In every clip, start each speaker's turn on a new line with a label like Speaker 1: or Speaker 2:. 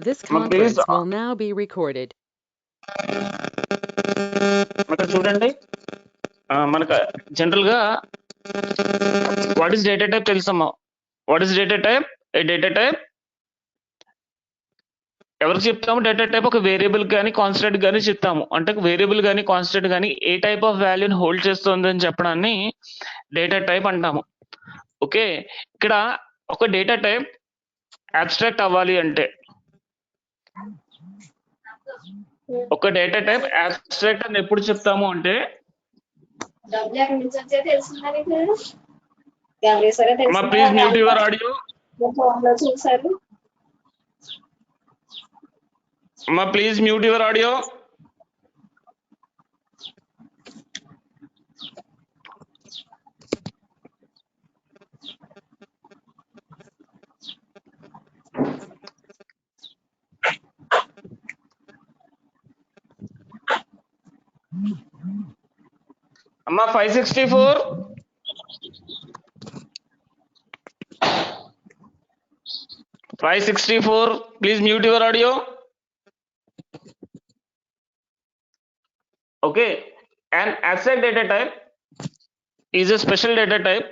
Speaker 1: This conference will now be recorded.
Speaker 2: ఇక్కడ చూడండి, మనకు జనరల్ గా వాట్ ఈస్ డేటా టైప్ తెలుసమ్మా. What is data type? A data type ఎవరికి చెప్తాము? డేటా టైప్ ఒక వేరియబుల్ కానీ కాన్స్టెంట్ కానీ చెప్తాము. అంటే వేరియబుల్ కానీ కాన్స్టెంట్ కానీ ఏ టైప్ ఆఫ్ వాల్యూని హోల్డ్ చేస్తుంది అని చెప్పడాన్ని డేటా టైప్ అంటాము. ఓకే, ఇక్కడ ఒక డేటా టైప్ అబ్స్ట్రాక్ట్ అవ్వాలి అంటే, ఒక డేటా టైప్ అబ్స్ట్రాక్ట్ అని ఎప్పుడు చెప్తాము అంటే, please mute your audio. Please mute your audio. అమ్మా 564. Please mute your audio. Okay, an abstract data type is a special data type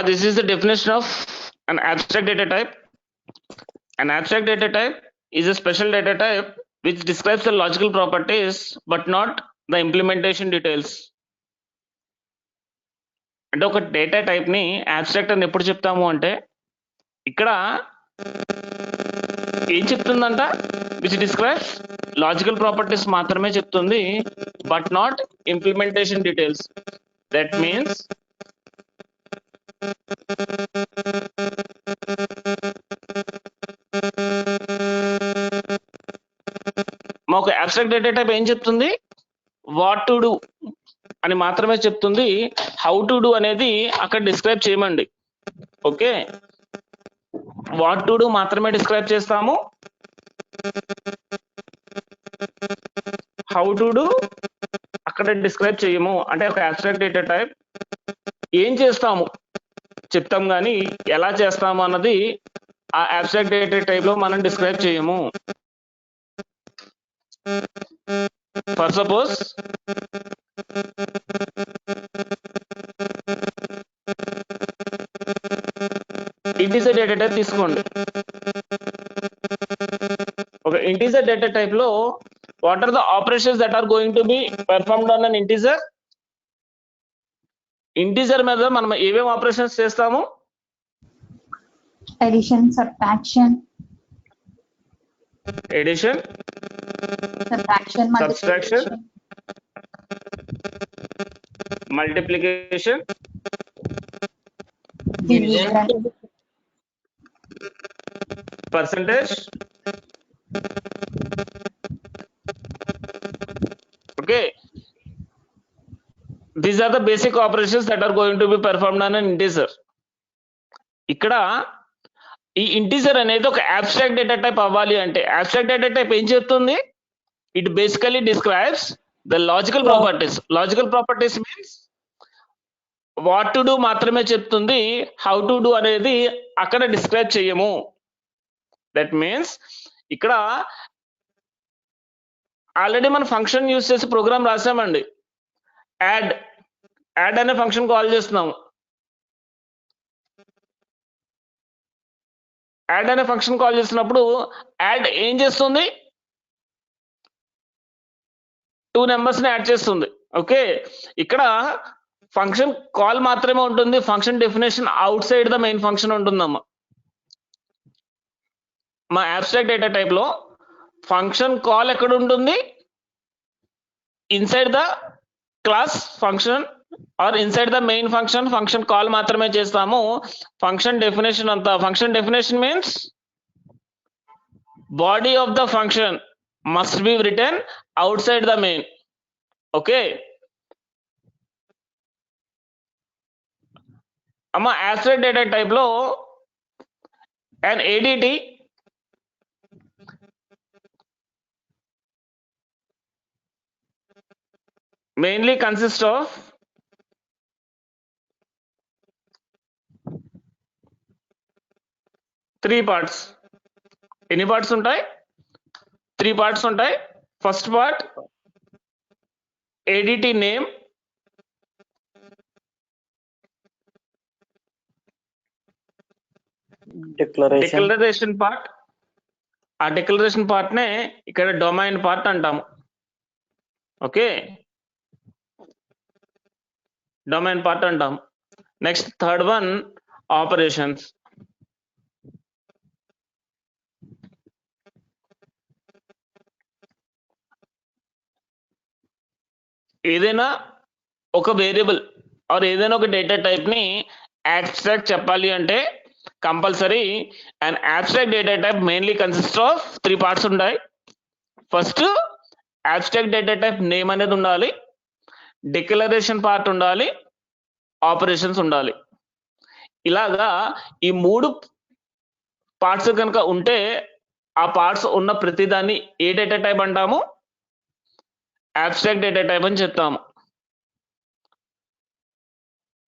Speaker 2: this is the definition of an abstract data type. An abstract data type is a special data type which describes the logical properties but not the implementation details. అంటే ఒక data type ని abstract అని ఎప్పుడు చెప్తాము అంటే, ఇక్కడ ఏం చెప్తుందంట, which describes logical properties మాత్రమే చెప్తుంది, but not implementation details. That means ఒక అబ్స్ట్రాక్ట్ డేటా టైప్ ఏం చెప్తుంది? వాట్ టు డూ అని మాత్రమే చెప్తుంది. హౌ టు డూ అనేది అక్కడ డిస్క్రైబ్ చేయమండి. ఓకే, వాట్ టు డూ మాత్రమే డిస్క్రైబ్ చేస్తాము, హౌ టు డూ అక్కడ డిస్క్రైబ్ చేయము. అంటే ఒక అబ్స్ట్రాక్ట్ డేటా టైప్ ఏం చేస్తాము చెప్తాం, కానీ ఎలా చేస్తాము అన్నది ఆ అబ్స్ట్రాక్ట్ డేటా టైప్ లో మనం డిస్క్రైబ్ చేయము. For suppose integer data type తీసుకోండి. ఒక ఇంటీజర్ డేటా టైప్ లో what are the operations that are going to be performed on an integer? Integer మీద మనం ఏమేమి ఆపరేషన్స్ చేస్తాము?
Speaker 3: Addition, subtraction,
Speaker 2: subtraction, multiplication, percentage. Okay, these are the basic operations that are going to be performed on an integer. ఇక్కడ ఈ integer అనేది ఒక abstract data type అవ్వాలి అంటే, అబ్స్ట్రాక్ట్ డేటా టైప్ ఏం చెప్తుంది? It basically describes the logical properties. Logical properties means what to do మాత్రమే చెప్తుంది, హౌ టు డూ అనేది అక్కడ డిస్క్రైబ్ చేయము. దట్ మీన్స్ ఇక్కడ ఆల్రెడీ మనం ఫంక్షన్ యూజ్ చేసి ప్రోగ్రామ్ రాసామండి. యాడ్ అనే ఫంక్షన్ కాల్ చేస్తున్నాము. యాడ్ అనే ఫంక్షన్ కాల్ చేస్తున్నప్పుడు యాడ్ ఏం చేస్తుంది? 2 నెంబర్స్ ని యాడ్ చేస్తుంది. ఓకే, ఇక్కడ ఫంక్షన్ కాల్ మాత్రమే ఉంటుంది, function definition out side the main function ఉంటుందమ్మా. మా అబ్స్ట్రాక్ట్ డేటా టైప్ లో ఫంక్షన్ కాల్ ఎక్కడ ఉంటుంది? Inside the class function are inside the main function call మాత్రమే చేస్తాము. ఫంక్షన్ డెఫినేషన్ అంతా, function definition means body of the function must be return out side the main. Okay అమ్మ, abstract data type లో an ADT mainly consists of three parts. ఎన్ని parts ఉంటాయి? 3 parts ఉంటాయి. First part ADT name, declaration part. ఆ declaration part నే ఇక్కడ domain part అంటాము. Okay, domain part అంటాం. Next third one operations. ఏదైనా ఒక వేరియబుల్ ఆర్ ఏదైనా ఒక డేటా టైప్ ని abstract చెప్పాలి అంటే compulsory and abstract data type mainly consist of 3 parts ఉంటాయి. First abstract data type name అనేది ఉండాలి, డిక్లరేషన్ పార్ట్ ఉండాలి, ఆపరేషన్స్ ఉండాలి. ఇలాగా ఈ 3 పార్ట్స్ కనుక ఉంటే ఆ పార్ట్స్ ఉన్న ప్రతిదాన్ని ఏ డేటా టైప్ అంటాము? abstract డేటా టైప్ అని చెప్తాము.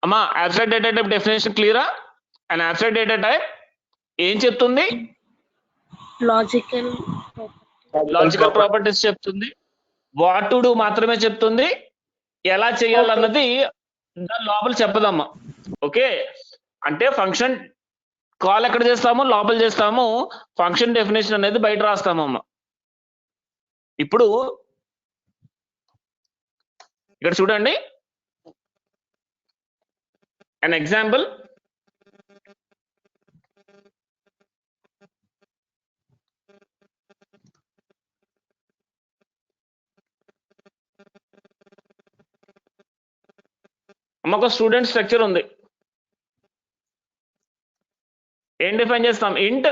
Speaker 2: అమ్మా, abstract డేటా టైప్ డెఫినేషన్ క్లియరా? అండ్ abstract డేటా టైప్ ఏం చెప్తుంది? లాజికల్ ప్రాపర్టీస్ చెప్తుంది. వాట్ టు డూ మాత్రమే చెప్తుంది. ఎలా చేయాలన్నది దాని లోపల చెప్పదమ్మా. ఓకే, అంటే ఫంక్షన్ కాల్ ఎక్కడ చేస్తాము? లోపల చేస్తాము. ఫంక్షన్ డెఫినేషన్ అనేది బయట రాస్తామమ్మా. ఇప్పుడు ఇక్కడ చూడండి, an example. ఒక స్టూడెంట్ స్ట్రక్చర్ ఉంది. ఏం డిఫైన్ చేస్తాం? Int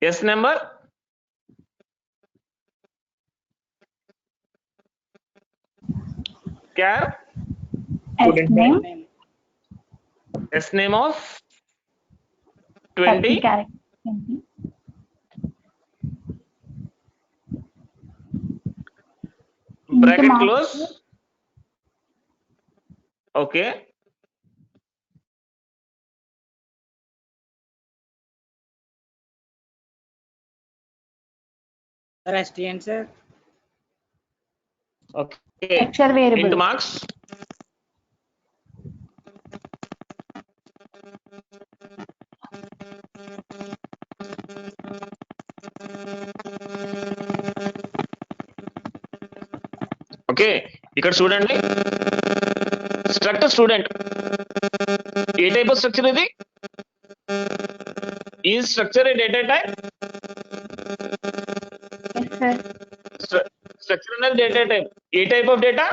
Speaker 2: s number, char s name of 20, bracket close. Okay,
Speaker 3: STN sir.
Speaker 2: Okay,
Speaker 4: Extra variable.
Speaker 2: Int marks. Okay, ఇక్కడ చూడండి, స్ట్రక్చర్ స్టూడెంట్ ఏ టైప్ ఆఫ్ స్ట్రక్చర్ ఇది? ఈ స్ట్రక్చర్ ఏ data type?
Speaker 4: Yes, sir.
Speaker 2: Structure అనేది డేటా టైప్. ఏ type of data?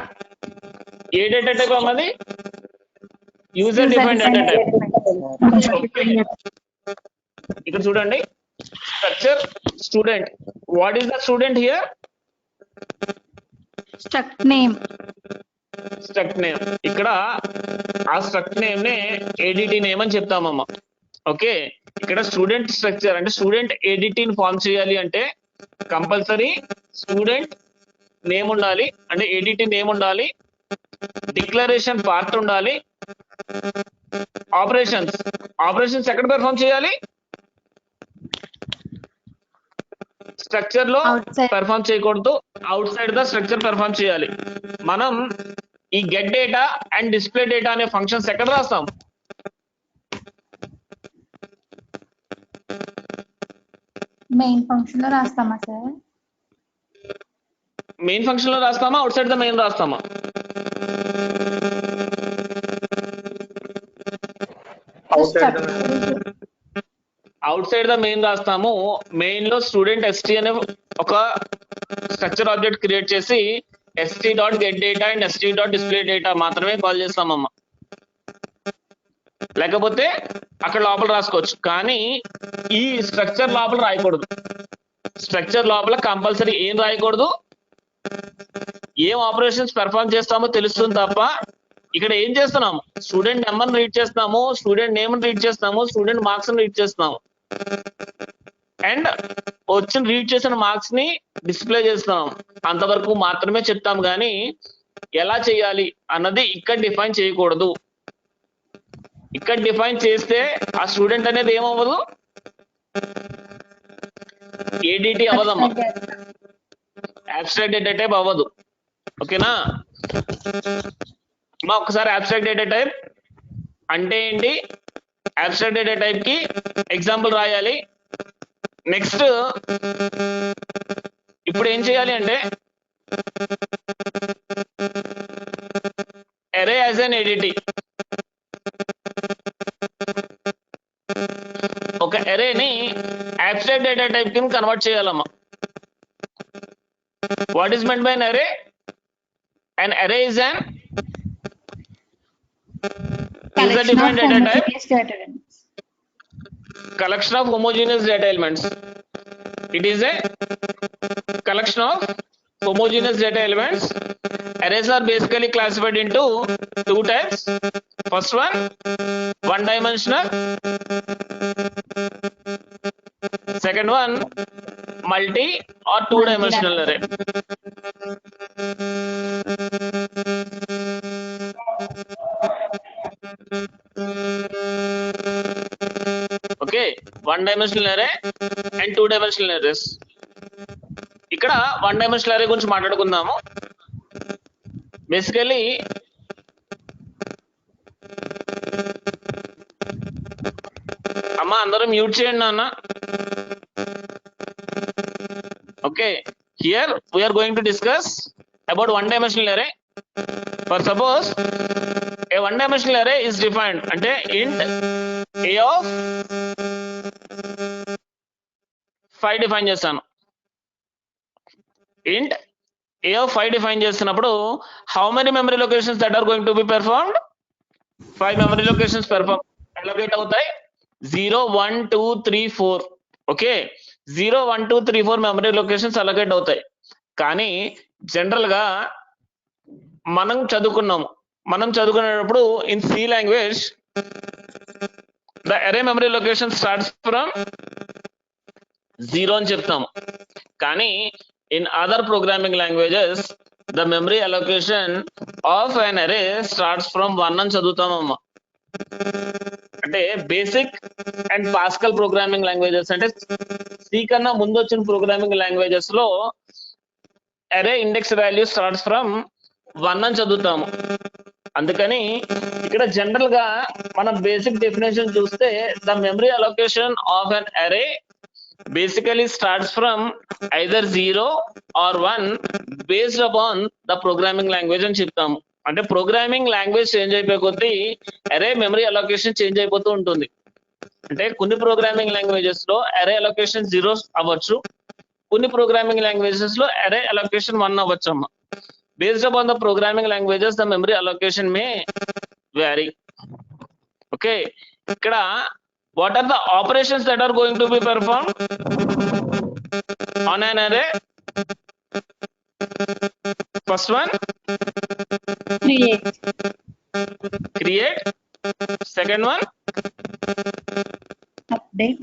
Speaker 2: ఏ data type అన్నది? User defined data type. ఇక్కడ చూడండి, structure student. What is the student here?
Speaker 4: Struct name.
Speaker 2: Struct name. ఇక్కడ ఆ స్ట్రక్ట్ నేమ్ నే ADT నేమ్ అని చెప్తామమ్మా. ఓకే, ఇక్కడ స్టూడెంట్ స్ట్రక్చర్ అంటే స్టూడెంట్ ADT ని ఫార్మ్ చేయాలి అంటే కంపల్సరీ స్టూడెంట్ నేమ్ ఉండాలి, అంటే ADT నేమ్ ఉండాలి, డిక్లరేషన్ పార్ట్ ఉండాలి, ఆపరేషన్స్ ఎక్కడ పెర్ఫార్మ్ చేయాలి? స్ట్రక్చర్ లో
Speaker 4: Outside.
Speaker 2: పెర్ఫార్మ్ చేయకూడదు, out side the structure perform చేయాలి. మనం ఈ get data and display data అనే ఫంక్షన్స్ ఎక్కడ రాస్తాం?
Speaker 4: Main function లో రాస్తామా సార్?
Speaker 2: మెయిన్ ఫంక్షన్ లో రాస్తామా, అవుట్ సైడ్ ద మెయిన్ రాస్తామా? అవుట్ సైడ్ ద మెయిన్ రాస్తాము. మెయిన్ లో స్టూడెంట్ ST అనే ఒక స్ట్రక్చర్ ఆబ్జెక్ట్ క్రియేట్ చేసి st.getData అండ్ st.displayData మాత్రమే కాల్ చేస్తామమ్మా. లేకపోతే అక్కడ లోపల రాసుకోవచ్చు, కానీ ఈ స్ట్రక్చర్ లోపల రాయకూడదు. స్ట్రక్చర్ లోపల కంపల్సరీ ఏం రాయకూడదు, ఏం ఆపరేషన్స్ పెర్ఫార్మ్ చేస్తామో తెలుస్తుంది తప్ప ఇక్కడ ఏం చేస్తున్నాము, స్టూడెంట్ నెంబర్ రీడ్ చేస్తున్నాము, స్టూడెంట్ నేమ్ రీడ్ చేస్తున్నాము, స్టూడెంట్ మార్క్స్ రీడ్ చేస్తున్నాము, అండ్ వచ్చిన రీడ్ చేసిన మార్క్స్ ని డిస్ప్లే చేస్తున్నాం. అంతవరకు మాత్రమే చెప్తాం, కానీ ఎలా చేయాలి అన్నది ఇక్కడ డిఫైన్ చేయకూడదు. ఇక్కడ డిఫైన్ చేస్తే ఆ స్టూడెంట్ అనేది ఏమవ్వదు, ఏడిటి అవ్వదమ్మా, అబ్స్ట్రాక్ట్ డేటా టైప్ అవ్వదు. ఓకేనా మా ఒకసారి అబ్స్ట్రాక్ట్ డేటా టైప్ అంటే ఏంటి, అబ్స్ట్రాక్ట్ డేటా టైప్ కి ఎగ్జాంపుల్ రాయాలి. నెక్స్ట్ ఇప్పుడు ఏం చేయాలి అంటే array as an entity, ఒక array ని abstract data type కింద కన్వర్ట్ చేయాలమ్మా. What is meant by an array? An array is an user defined data type, collection of homogeneous data elements. It is a collection of homogeneous data elements. Arrays are basically classified into two types. First one dimensional. Second one, multi or two dimensional array. Okay, one dimensional array and two dimensional arrays. ఇక్కడ one dimensional array గురించి మాట్లాడుకుందాము. Basically అమ్మా అందరూ mute చేయండి నాన్న. Okay, here we are going to discuss about one dimensional array. For suppose a one dimensional array is defined అంటే int a of 5 define చేస్తాను. int a of 5 define చేస్తున్నప్పుడు how many memory locations that are going to be performed? 5 memory locations perform allocate అవుతాయి. 0 1 2 3 4. Okay, 0 1 2 3 4 memory locations allocate అవుతాయి. కానీ general గా మనం చదువుకునేటప్పుడు in C language the array memory location starts from 0 అని చెప్తాము. కానీ in other programming languages the memory allocation of an array starts from 1 అని చదువుతామమ్మా. అంటే basic and pascal programming languages అంటే సి కన్నా ముందు వచ్చిన ప్రోగ్రామింగ్ లాంగ్వేజెస్ లో array index value starts from 1 అని చదువుతాము. అందుకని ఇక్కడ జనరల్ గా మనం బేసిక్ డెఫినేషన్ చూస్తే the memory allocation of an array basically starts from either 0 or 1 based upon the programming language అని చెప్తాము. అంటే ప్రోగ్రామింగ్ లాంగ్వేజ్ చేంజ్ అయిపోయే కొద్దీ అరే మెమరీ అలొకేషన్ చేంజ్ అయిపోతూ ఉంటుంది. అంటే కొన్ని ప్రోగ్రామింగ్ లాంగ్వేజెస్ లో అరే అలొకేషన్ 0 అవ్వచ్చు, కొన్ని ప్రోగ్రామింగ్ లాంగ్వేజెస్ లో అరే అలొకేషన్ 1 అవ్వచ్చు అమ్మ. Based upon the programming languages the memory allocation may vary. Okay, ఇక్కడ what are the operations that are going to be performed on an array? First one, create. Second one,
Speaker 4: update,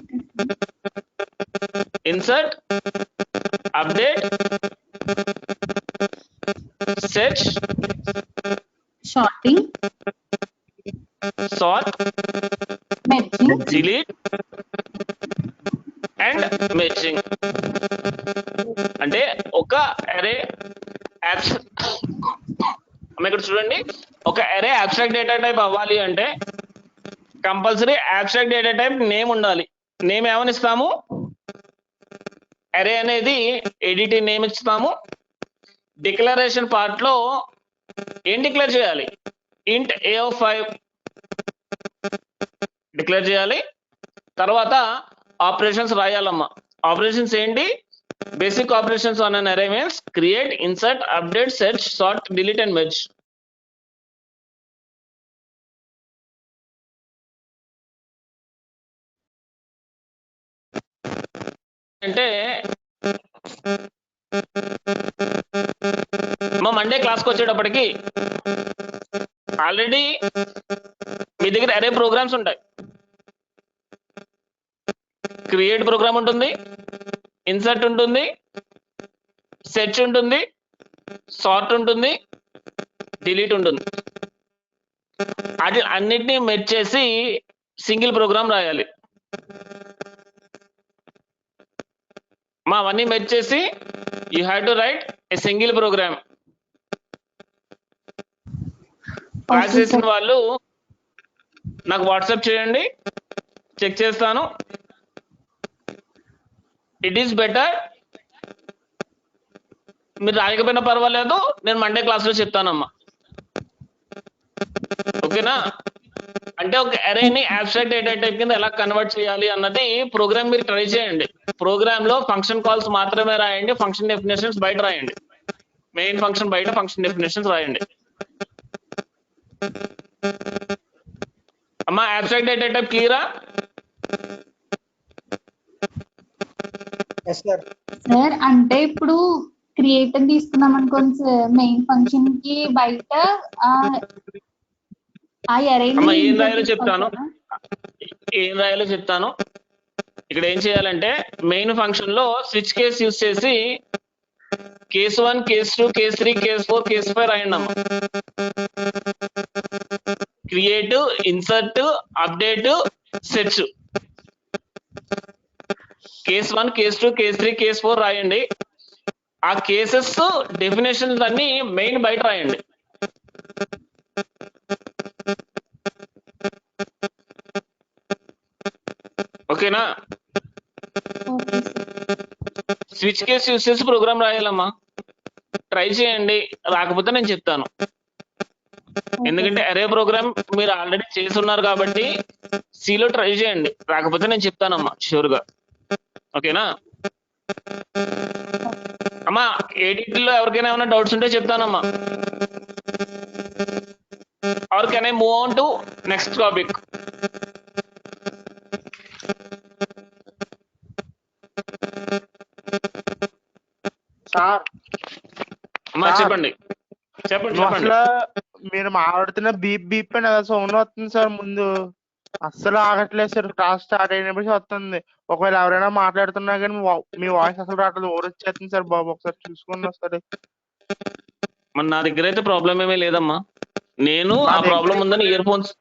Speaker 2: insert, update, search,
Speaker 4: sorting,
Speaker 2: sort,
Speaker 4: matching,
Speaker 2: delete and matching. అంటే ఒక అరే ఇక్కడ చూడండి, ఒక అరే abstract data type అవ్వాలి అంటే compulsory abstract data type name ఉండాలి. నేమ్ ఏమని ఇస్తాము, అరే అనేది ఎడిటి నేమ్ ఇస్తాము. డిక్లరేషన్ పార్ట్ లో ఏం డిక్లేర్ చేయాలి, ఇంట్ a of 5 డిక్లేర్ చేయాలి. తర్వాత ఆపరేషన్స్ రాయాలమ్మా. ఆపరేషన్స్ ఏంటి, Basic operations on an array means create, insert, update, search, sort, delete and merge. అంటే మా మండే క్లాస్కి వచ్చేటప్పటికి ఆల్రెడీ మీ దగ్గర అరే ప్రోగ్రామ్స్ ఉంటాయి. క్రియేట్ ప్రోగ్రామ్ ఉంటుంది, ఇన్సర్ట్ ఉంటుంది, సెర్చ్ ఉంటుంది, సార్ట్ ఉంటుంది, డిలీట్ ఉంటుంది. వాటి అన్నిటినీ మెర్జ్ చేసి సింగిల్ ప్రోగ్రామ్ రాయాలి. మా అవన్నీ మెర్జ్ చేసి you have to write a single program. Class చేసిన వాళ్ళు నాకు వాట్సాప్ చేయండి, చెక్ చేస్తాను. It is better. మీరు రాయకపోయినా పర్వాలేదు, నేను మండే క్లాస్లో చెప్తానమ్మా. ఓకేనా? అంటే ఒక అరేని అబ్స్ట్రాక్ట్ డేటా టైప్ కింద ఎలా కన్వర్ట్ చేయాలి అన్నది ప్రోగ్రామ్ మీరు ట్రై చేయండి. ప్రోగ్రామ్ లో ఫంక్షన్ కాల్స్ మాత్రమే రాయండి, ఫంక్షన్ డెఫినేషన్స్ బయట రాయండి. మెయిన్ ఫంక్షన్ బయట, ఫంక్షన్ డెఫినేషన్స్ రాయండి. అమ్మా అబ్స్ట్రాక్ట్ డేటా టైప్ క్లియరా?
Speaker 4: సార్ అంటే ఇప్పుడు క్రియేట్ అని తీసుకున్నాం అనుకోండి సార్, మెయిన్ ఫంక్షన్ కి బయట
Speaker 2: అమ్మా ఏం రాయాలో చెప్తాను. ఇక్కడ ఏం చేయాలంటే మెయిన్ ఫంక్షన్ లో స్విచ్ కేస్ యూజ్ చేసి case 1, case 2, case 3, case 4, case 5 రాయండి అమ్మా. Create, insert, update, search. Case 1, case 2, case 3, case 4 రాయండి. ఆ కేసెస్ డెఫినేషన్స్ అన్ని మెయిన్ బయట రాయండి. ఓకేనా? స్విచ్ కేస్ యూస్ చేసి ప్రోగ్రామ్ రాయాలమ్మా. ట్రై చేయండి, రాకపోతే నేను చెప్తాను. ఎందుకంటే అరే ప్రోగ్రామ్ మీరు ఆల్రెడీ చేసి ఉన్నారు కాబట్టి సిలో ట్రై చేయండి, రాకపోతే నేను చెప్తానమ్మా షూర్గా. ఓకేనా అమ్మా? ఏడిటిలో ఎవరికైనా ఏమైనా డౌట్స్ ఉంటే చెప్తానమ్మా. Or can I move on to next topic?
Speaker 3: Sir
Speaker 2: అమ్మా చెప్పండి.
Speaker 3: అసలు మీరు మాట్లాడుతున్న బీప్ బీప్ అని సౌండ్ వస్తుంది సార్. ముందు అస్సలు ఆగట్లేదు సార్. క్లాస్ స్టార్ట్ అయినప్పుడు వస్తుంది. ఒకవేళ ఎవరైనా మాట్లాడుతున్నా కానీ మీ వాయిస్ అసలు రావట్లేదు, ఊరొచ్చేస్తుంది సార్. బాబు ఒకసారి చూసుకున్నా సరే.
Speaker 2: మన నా దగ్గర అయితే ప్రాబ్లం ఏమీ లేదమ్మా. నేను ఆ ప్రాబ్లం ఉందని ఇయర్ ఫోన్స్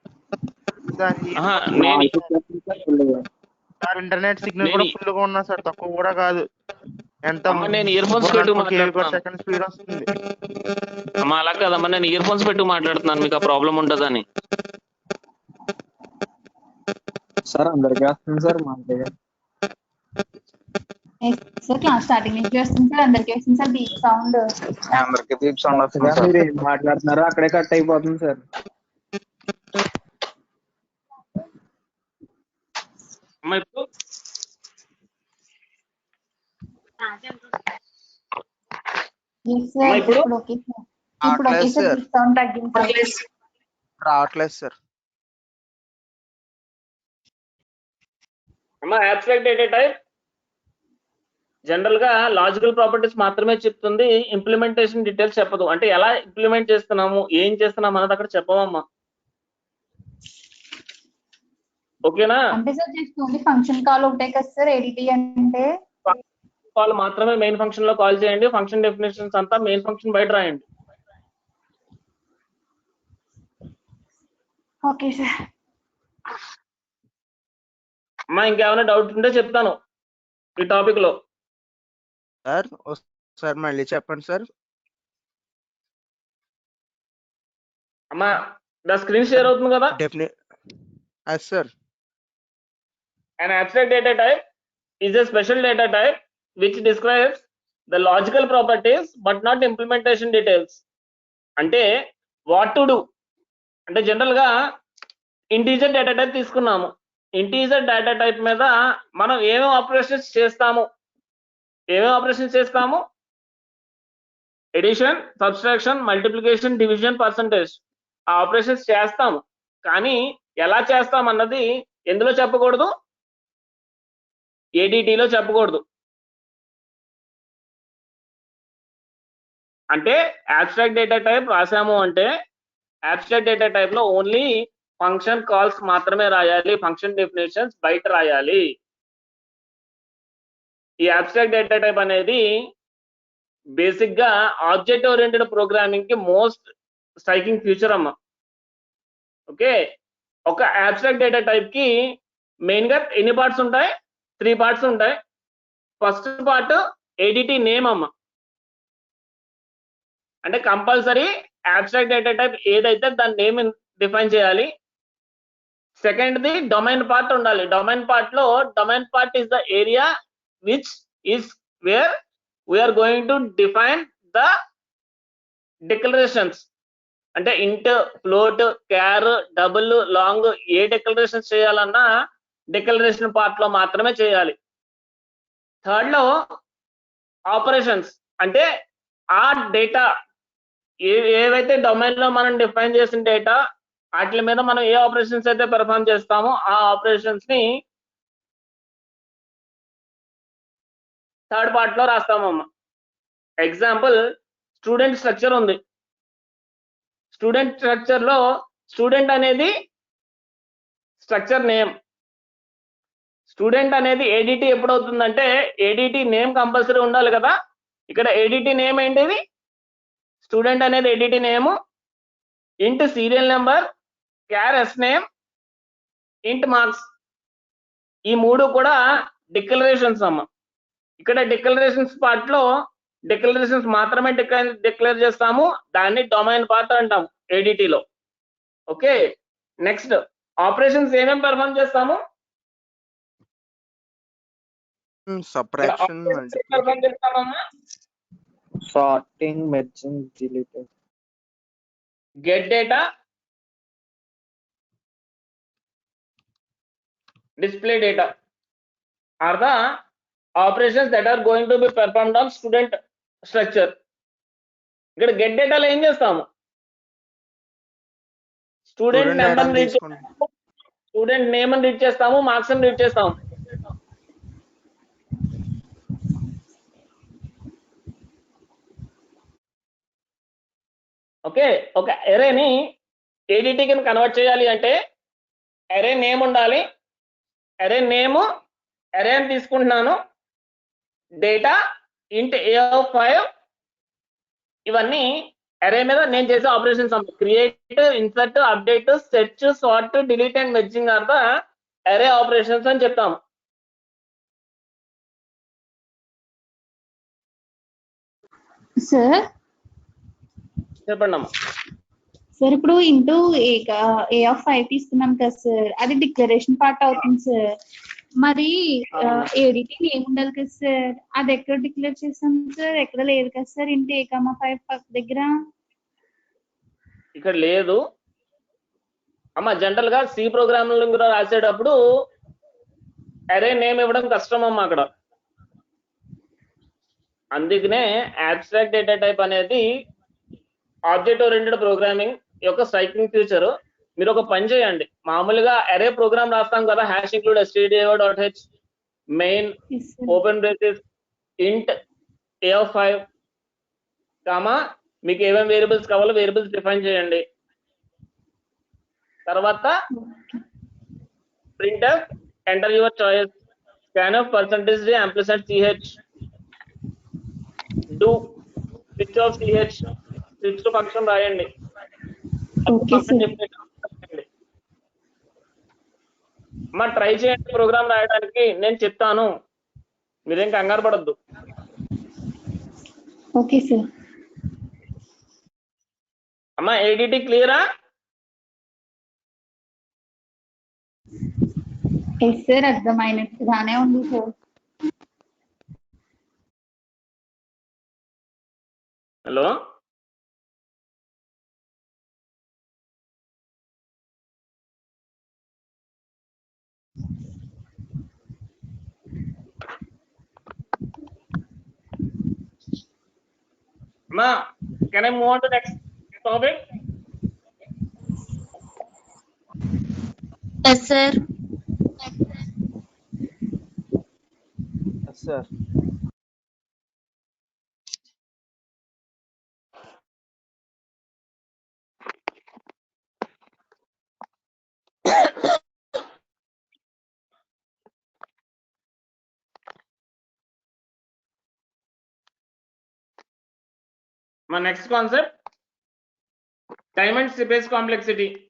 Speaker 3: ఇంటర్నెట్ సిగ్నల్ కూడా ఫుల్ గా ఉన్నా సార్, తక్కువ కూడా కాదు. ఎంత
Speaker 2: నేను ఇయర్ ఫోన్స్ పెట్టు
Speaker 3: సెకండ్ స్పీడ్ వస్తుంది
Speaker 2: అమ్మా. అలా కాదమ్మా, నేను ఇయర్ ఫోన్స్ పెట్టు మాట్లాడుతున్నాను, మీకు ఆ ప్రాబ్లం ఉంటుందని.
Speaker 5: సార్ అందరికీ వస్తుంది సార్. మా
Speaker 4: సార్ క్లాస్ స్టార్టింగ్ నుంచి వస్తుంది సార్, అందరికీ వస్తుంది సార్ బీప్ సౌండ్.
Speaker 5: అందరికి బీప్ సౌండ్ వస్తుంది. మీరు ఏం మాట్లాడుతున్నారో అక్కడే కట్ అయిపోతుంది సార్.
Speaker 2: అమ్మా ఇప్పుడు
Speaker 3: రావట్లేదు సార్.
Speaker 2: అమ్మా అబ్స్ట్రాక్ట్ డేటా టైప్ జనరల్ గా లాజికల్ ప్రాపర్టీస్ మాత్రమే చెప్తుంది, ఇంప్లిమెంటేషన్ డీటెయిల్స్ చెప్పదు. అంటే ఎలా ఇంప్లిమెంట్ చేస్తున్నాము, ఏం చేస్తున్నాము అన్నది అక్కడ చెప్పవమ్మా. ఓకేనా?
Speaker 4: అంటే sir just only function call ఒకటే కదా సార్ ఏడిటి అంటే?
Speaker 2: కాల్ మాత్రమే మెయిన్ ఫంక్షన్ లో కాల్ చేయండి, ఫంక్షన్ డెఫినేషన్స్ అంతా మెయిన్ ఫంక్షన్ బయట రాయండి.
Speaker 4: Okay sir.
Speaker 2: అమ్మా ఇంకేమైనా డౌట్ ఉంటే చెప్తాను ఈ టాపిక్ లో.
Speaker 3: సార్ మళ్ళీ చెప్పండి సార్.
Speaker 2: అమ్మా ద స్క్రీన్ షేర్ అవుతుంది కదా?
Speaker 3: Sir
Speaker 2: An abstract data type is a special data type which describes the logical properties but not implementation details. అంటే వాట్ టు డూ అంటే జనరల్ గా ఇంటీజర్ డేటా టైప్ తీసుకున్నాము. Integer data type మీద మనం ఏమేమి operations చేస్తాము, ఏమేమి ఆపరేషన్స్ చేస్తాము? Addition, subtraction, multiplication, division, percentage ఆ ఆపరేషన్స్ చేస్తాము. కానీ ఎలా చేస్తాం అన్నది ఎందులో చెప్పకూడదు? ఏడిటిలో చెప్పకూడదు. అంటే అబ్స్ట్రాక్ట్ డేటా టైప్ రాసాము అంటే అబ్స్ట్రాక్ట్ డేటా టైప్ లో ఓన్లీ ఫంక్షన్ కాల్స్ మాత్రమే రాయాలి, ఫంక్షన్ డెఫినేషన్స్ బయట రాయాలి. ఈ అబ్స్ట్రాక్ట్ డేటా టైప్ అనేది బేసిక్ గా ఆబ్జెక్ట్ ఓరియంటెడ్ ప్రోగ్రామింగ్ కి మోస్ట్ స్ట్రైకింగ్ ఫ్యూచర్ అమ్మ. ఓకే, ఒక అబ్స్ట్రాక్ట్ డేటా టైప్ కి మెయిన్ గా ఎన్ని పార్ట్స్ ఉంటాయి? 3 పార్ట్స్ ఉంటాయి. ఫస్ట్ పార్ట్ ఏడిటి నేమ్ అమ్మ, అంటే కంపల్సరీ అబ్స్ట్రాక్ట్ డేటా టైప్ ఏదైతే దాని నేమ్ డిఫైన్ చేయాలి. సెకండ్ ది డొమైన్ పార్ట్ ఉండాలి. డొమైన్ పార్ట్ లో domain part is the area which is where we are going to define the declarations. అంటే int, float, char, double, long ఏ declarations చేయాలన్నా declaration part లో మాత్రమే చేయాలి. థర్డ్ లో ఆపరేషన్స్, అంటే ఆ డేటా ఏవైతే డొమైన్ లో మనం డిఫైన్ చేసిన డేటా వాటి మీద మనం ఏ ఆపరేషన్స్ అయితే పెర్ఫార్మ్ చేస్తామో ఆ ఆపరేషన్స్ ని థర్డ్ పార్ట్ లో రాస్తామమ్మ. ఎగ్జాంపుల్, స్టూడెంట్ స్ట్రక్చర్ ఉంది. స్టూడెంట్ స్ట్రక్చర్ లో స్టూడెంట్ అనేది స్ట్రక్చర్ నేమ్. స్టూడెంట్ అనేది ఏడిటి ఎప్పుడవుతుందంటే ఏడిటి నేమ్ కంపల్సరీ ఉండాలి కదా. ఇక్కడ ఏడిటి నేమ్ ఏంటిది? స్టూడెంట్ అనేది ADT name, int serial number, char s name, int marks. ఈ 3 కూడా డిక్లరేషన్స్ అమ్మ. ఇక్కడ డిక్లరేషన్స్ పార్ట్ లో డిక్లరేషన్స్ మాత్రమే డిక్లేర్ చేస్తాము, దాన్ని డొమైన్ పార్ట్ అంటాము ఏడిటిలో. ఓకే, నెక్స్ట్ ఆపరేషన్స్ ఏమేమి పెర్ఫార్మ్ చేస్తాము?
Speaker 3: సబ్ట్రాక్షన్,
Speaker 2: పెర్ఫార్మ్ చేస్తామమ్మా.
Speaker 5: Sorting, merging, deleting.
Speaker 2: Get data, display data are the operations that are going to be performed on student structure. ఇక్కడ get data లో ఏం చేస్తాము? స్టూడెంట్ నెంబర్ రీడ్ చేస్తాము, స్టూడెంట్ నేమ్ అని read చేస్తాము, మార్క్స్ అని రీడ్ చేస్తాము. ఓకే, ఒక అరేని ఏడిటి కింద కన్వర్ట్ చేయాలి అంటే అరే నేమ్ ఉండాలి. అరే నేమ్, అరే అని తీసుకుంటున్నాను, డేటా ఇంట్ A5, ఇవన్నీ అరే మీద నేను చేసే operations. Create, insert, update, search, sort, delete and merging are the array operations అని చెప్తాము.
Speaker 4: సార్
Speaker 2: చెప్పండి అమ్మా.
Speaker 4: సార్ ఇప్పుడు ఇంటూ A5 తీసుకున్నాం కదా సార్, అది డిక్లరేషన్ పార్ట్ అవుతుంది సార్. మరి ఏడిటి నేమ్ ఉండాలి కదా సార్, అది ఎక్కడ డిక్లేర్ చేసాం సార్? ఎక్కడ లేదు కదా సార్ ఇంటూ A5 దగ్గర.
Speaker 2: ఇక్కడ లేదు అమ్మ. జనరల్ గా సి ప్రోగ్రామింగ్ కూడా రాసేటప్పుడు అరే నేమ్ ఇవ్వడం కష్టం అమ్మా అక్కడ. అందుకనే అబ్స్ట్రాక్ట్ డేటా టైప్ అనేది ఆబ్జెక్ట్ ఓరియంటెడ్ ప్రోగ్రామింగ్ యొక్క స్ట్రైకింగ్ ఫ్యూచర్. మీరు ఒక పని చేయండి, మామూలుగా అరే ప్రోగ్రామ్ రాస్తాం కదా, hash include stdio.h main open braces ఇంట్ A5 కామా మీకు ఏమేమి వేరియబుల్స్ కావాలో వేరియబుల్స్ డిఫైన్ చేయండి. తర్వాత printf enter your choice, scanf %d ampersand ch, do switch of ch, switch to function రాయండి. మా ట్రై చేయండి ప్రోగ్రామ్ రాయడానికి, నేను చెప్తాను, మీరేం కంగారు పడద్దు.
Speaker 4: Okay sir.
Speaker 2: అమ్మా ఏడిటి క్లియరా?
Speaker 4: ఎస్ సార్, అర్థమైనట్టుగానే ఉంది sir.
Speaker 2: Hello, Ma, can I move on to next topic?
Speaker 4: Yes, sir.
Speaker 5: Yes, sir.
Speaker 2: My next concept, time and space complexity.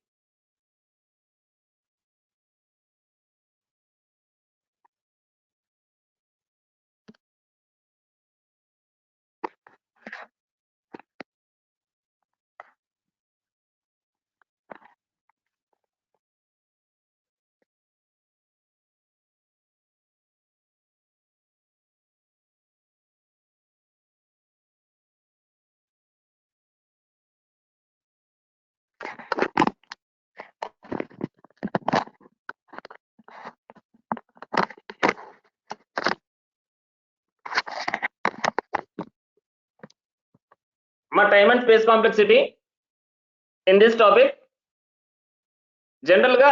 Speaker 2: My time and space complexity in this topic, general గా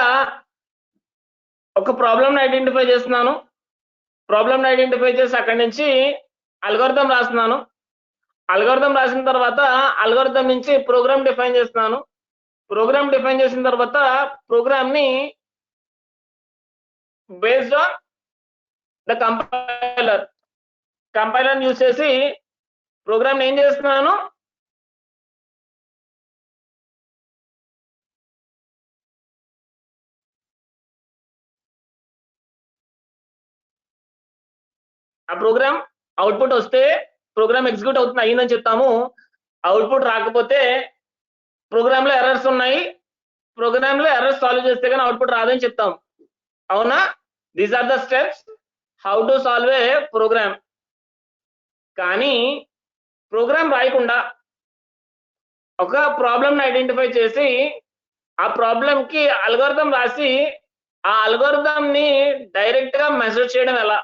Speaker 2: ఒక problem identify చేస్తున్నాను, problem identify చేసి అక్కడి నుంచి algorithm రాస్తున్నాను, algorithm రాసిన తర్వాత algorithm నుంచి ప్రోగ్రామ్ డిఫైన్ చేస్తున్నాను, ప్రోగ్రామ్ డిఫైన్ చేసిన తర్వాత ప్రోగ్రామ్ ని based on the compiler use చేసి ప్రోగ్రామ్ ఏం చేస్తున్నాను, ఆ ప్రోగ్రామ్ అవుట్పుట్ వస్తే ప్రోగ్రామ్ ఎగ్జిక్యూట్ అవుతుంది అయ్యిందని చెప్తాము, అవుట్పుట్ రాకపోతే ప్రోగ్రామ్ లో ఎర్రర్స్ ఉన్నాయి, ప్రోగ్రామ్ లో ఎర్రర్స్ సాల్వ్ చేస్తే కానీ అవుట్పుట్ రాదని చెప్తాం. అవునా? These are the steps how to solve a program. కానీ ప్రోగ్రామ్ రాయకుండా ఒక ప్రాబ్లమ్ ఐడెంటిఫై చేసి ఆ ప్రాబ్లం కి అల్గోరిథం రాసి ఆ అల్గోరిథం ని డైరెక్ట్ గా మెజర్ చేయడం ఎలా?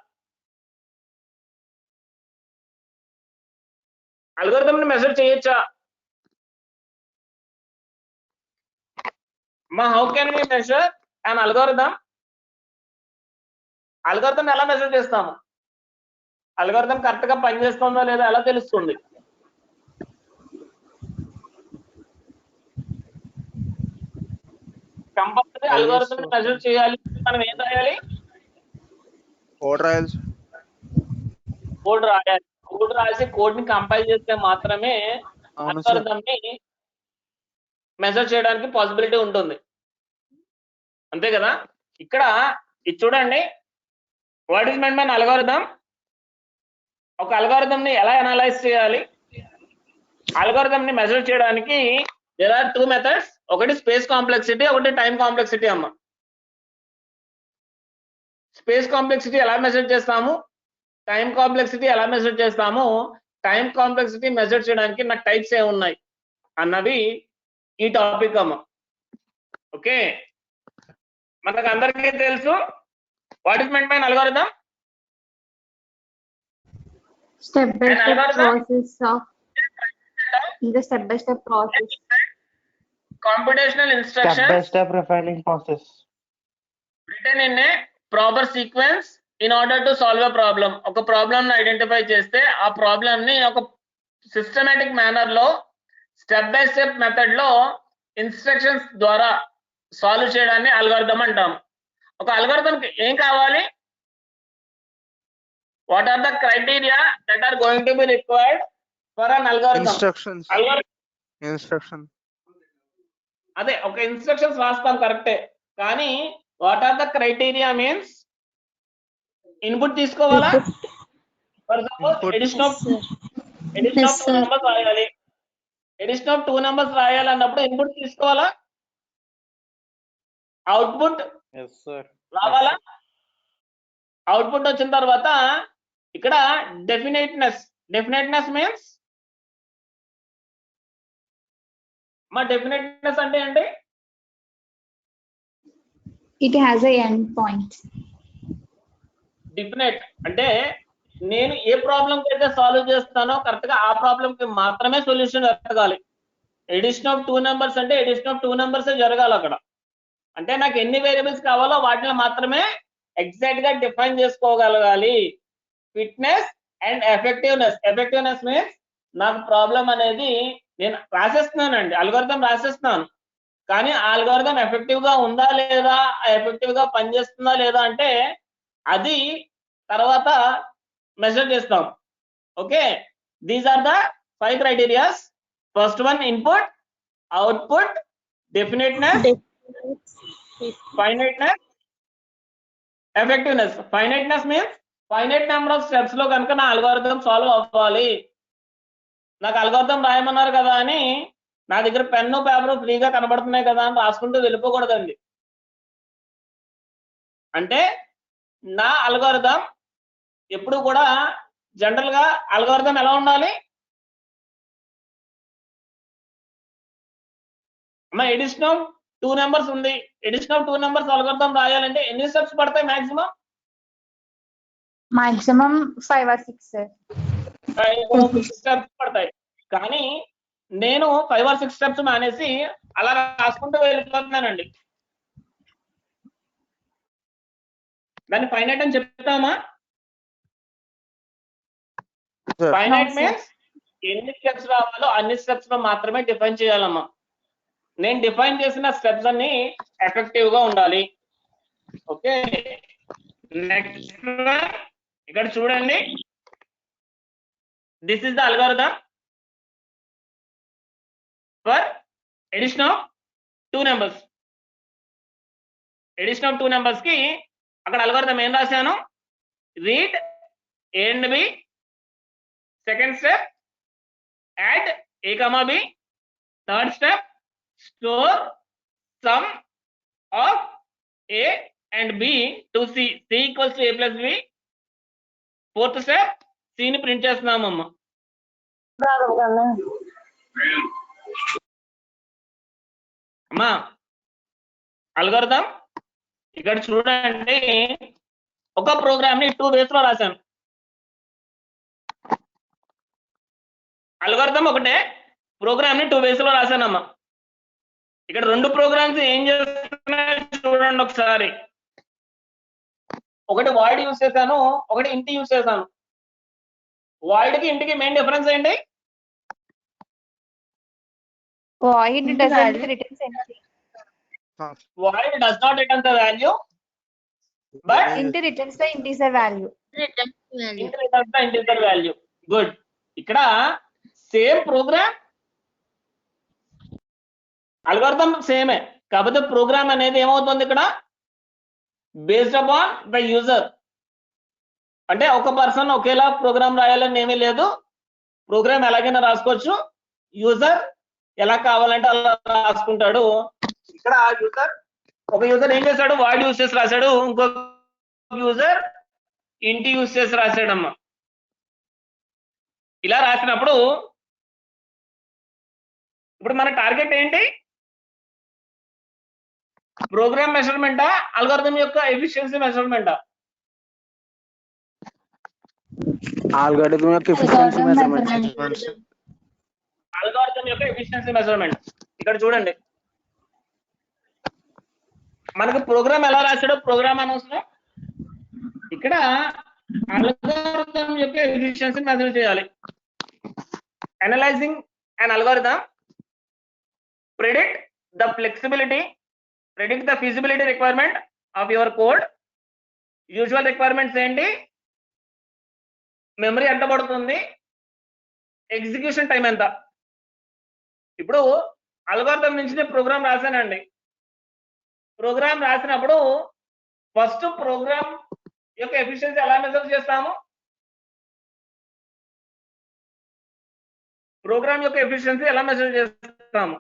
Speaker 2: అల్గోరిథం ని మెజర్ చేయొచ్చా? How can we measure an algorithm? Algorithm ఎలా మెజర్ చేస్తాము? అల్గోరిథం కరెక్ట్ గా పనిచేస్తుందో లేదో ఎలా తెలుస్తుంది? కంపల్సరీ అల్గోరిథం ని మెజర్ చేయాలి, మనం ఏం రాయాలి?
Speaker 3: కోడ్ రాయాలి.
Speaker 2: కోడ్ రాయాలి. కోడ్ రాసి కోడ్ ని కంపైల్ చేస్తే మాత్రమే అల్గోరిథం ని మెజర్ చేయడానికి పాసిబిలిటీ ఉంటుంది, అంతే కదా? ఇక్కడ ఇది చూడండి, what is meant by algorithm? ఒక అల్గోరిథం ని ఎలా అనలైజ్ చేయాలి, అల్గోరిథం ని మెజర్ చేయడానికి దేర్ ఆర్ 2 మెథడ్స్, ఒకటి స్పేస్ కాంప్లెక్సిటీ, ఒకటి టైం కాంప్లెక్సిటీ. అమ్మ, స్పేస్ కాంప్లెక్సిటీ ఎలా మెజర్ చేస్తాము, టైం కాంప్లెక్సిటీ ఎలా మెజర్ చేస్తాము, టైం కాంప్లెక్సిటీ మెజర్ చేయడానికి నాకు టైప్స్ ఏ ఉన్నాయి అన్నది ఈ టాపిక్ అమ్మ. ఓకే, మనకు అందరికీ తెలుసు what is meant by algorithm?
Speaker 4: Step by
Speaker 2: An
Speaker 4: step
Speaker 2: algorithm?
Speaker 4: process of the step by step process.
Speaker 2: Computational
Speaker 3: Step by
Speaker 2: instructions
Speaker 3: step refining process.
Speaker 2: written in a proper sequence in order to solve a problem. ఒక problem ని identify చేస్తే ఆ problem ని ఒక systematic manner లో step by step method లో instructions ద్వారా solve చేయడాన్ని అల్గోరిథం అంటాం. ఒక అల్గోరిథం కి ఏం కావాలి? What are the criteria that are going to be required for an algorithm?
Speaker 3: Instruction.
Speaker 2: అదే ఒక ఇన్స్ట్రక్షన్స్ రాస్తాం కరెక్టే, కానీ what are the criteria means input తీసుకోవాలా? For suppose addition of 2 numbers రాయాలి, ఎడిషన్ ఆఫ్ 2 నెంబర్స్ రాయాలన్నప్పుడు ఇన్పుట్ తీసుకోవాలా? అవుట్పుట్ రావాలా? Output వచ్చిన తర్వాత ఇక్కడ డెఫినెట్నెస్ మీన్స్ మా డెఫినెట్నెస్ అంటే ఏంటి?
Speaker 4: It has a end point.
Speaker 2: Definite అంటే నేను ఏ ప్రాబ్లం కి అయితే సాల్వ్ చేస్తానో కరెక్ట్ గా ఆ ప్రాబ్లం కి మాత్రమే సొల్యూషన్ జరగాలి. ఎడిషన్ ఆఫ్ 2 నెంబర్స్ అంటే ఎడిషన్ ఆఫ్ 2 నెంబర్స్ జరగాలి అక్కడ. అంటే నాకు ఎన్ని వేరియబుల్స్ కావాలో వాటిని మాత్రమే ఎగ్జాక్ట్ గా డిఫైన్ చేసుకోగలగాలి. Fitness and effectiveness. Effectiveness means నాకు ప్రాబ్లం అనేది నేను రాసేస్తున్నానండి, అల్గోరిథం రాసేస్తున్నాను, కానీ ఆ అల్గోరిథం ఎఫెక్టివ్ గా ఉందా లేదా, ఎఫెక్టివ్ గా పనిచేస్తుందా లేదా అంటే అది తర్వాత మెజర్ చేస్తాం. Okay, these are the 5 criterias. First one input, output, definiteness, finiteness, effectiveness. Finiteness means finite number of steps లో కనుక నా అల్గోరిథం సాల్వ్ అవ్వాలి. నాకు అల్గోరిథం రాయమన్నారు కదా అని నా దగ్గర పెన్ను పేపర్ ఫ్రీగా కనబడుతున్నాయి కదా అని రాసుకుంటూ వెళ్ళిపోకూడదండి. అంటే నా అల్గోరిథం ఎప్పుడు కూడా జనరల్ గా అల్గోరిథం ఎలా ఉండాలి? అమ్మా ఎడిషన్ ఆఫ్ 2 నెంబర్స్ ఉంది, ఎడిషన్ ఆఫ్ 2 నెంబర్స్ అల్గోరిథం రాయాలంటే ఎన్ని స్టెప్స్ పడతాయి maximum?
Speaker 4: Maximum 5 or 6 sir.
Speaker 2: 5 steps పడతాయి. కానీ నేను 5 or 6 స్టెప్స్ మానేసి అలా రాసుకుంటూ వెళ్ళిపోతున్నానండి. దాన్ని ఫైనైట్ అని చెప్తామా? ఫైనైట్ మీన్స్ ఎన్ని స్టెప్స్ రావాలో అన్ని స్టెప్స్ లో మాత్రమే డిఫైన్ చేయాలమ్మా. నేను డిఫైన్ చేసిన స్టెప్స్ అన్ని ఎఫెక్టివ్ గా ఉండాలి. ఓకే, నెక్స్ట్ ఇక్కడ చూడండి, this is the algorithm for addition of 2 numbers. Addition of 2 numbers కి అక్కడ అల్గోరిథం ఏం రాశాను? Read A and B, second step add A, B, third step store sum of A and B to C, C equals to A plus B. Fourth step C ని print చేస్తున్నామమ్మా. అమ్మా algorithm ఇక్కడ చూడండి, ఒక ప్రోగ్రామ్ ని 2 వేస్ లో రాశాను. Algorithm ఒకటే, programme ని 2 వేస్ లో రాశానమ్మా. ఇక్కడ 2 ప్రోగ్రామ్స్ ఏం చేస్తున్నాయో చూడండి ఒకసారి. ఒకటి వాయిడ్ యూజ్ చేశాను, ఒకటి ఇంటి యూజ్ చేశాను. వాయిడ్ కి ఇంటికి మెయిన్ డిఫరెన్స్ ఏంటి?
Speaker 4: Void doesn't return anything.
Speaker 2: Void does not return the value, but
Speaker 4: Int returns the integer value.
Speaker 2: int returns the integer value. Good. ఇక్కడ సేమ్ ప్రోగ్రామ్, అల్గోరిథం సేమే, కాకపోతే ప్రోగ్రామ్ అనేది ఏమవుతుంది ఇక్కడ బేస్డ్ అపాన్ ద యూజర్. అంటే ఒక person ఒకేలా programme రాయాలని ఏమీ లేదు, ప్రోగ్రామ్ ఎలాగైనా రాసుకోవచ్చు, యూజర్ ఎలా కావాలంటే అలా రాసుకుంటాడు. ఇక్కడ ఒక యూజర్ ఏం చేశాడు? వాయిడ్ యూజ్ చేసి రాశాడు, ఇంకొక యూజర్ ఇంటి యూజ్ చేసి రాశాడమ్మా. ఇలా రాసినప్పుడు ఇప్పుడు మన టార్గెట్ ఏంటి? ప్రోగ్రామ్ మెజర్మెంటా, అల్గోరిథం యొక్క ఎఫిషియన్సీ మెజర్మెంటా?
Speaker 5: అల్గోరిథం యొక్క ఎఫిషియన్సీ మెజర్మెంట్.
Speaker 2: అల్గోరిథం యొక్క ఎఫిషియన్సీ మెజర్మెంట్. ఇక్కడ చూడండి, మనకు ప్రోగ్రామ్ ఎలా రాశాడో ప్రోగ్రామ్ అనవసరం, ఇక్కడ అల్గోరిథం యొక్క ఎఫిషియన్సీ మెజర్ చేయాలి. Analysing an algorithm, predict the flexibility, predict the feasibility requirement of your code. Usual requirements ఏంటి? మెమరీ ఎంత పడుతుంది, ఎగ్జిక్యూషన్ టైం ఎంత. ఇప్పుడు అల్గోరిథం నుంచి నేను ప్రోగ్రామ్ రాశానండి. ప్రోగ్రామ్ రాసినప్పుడు ఫస్ట్ ప్రోగ్రామ్ యొక్క ఎఫిషియన్సీ ఎలా మెజర్ చేస్తాము? ప్రోగ్రామ్ యొక్క ఎఫిషియన్సీ ఎలా మెజర్ చేస్తాము?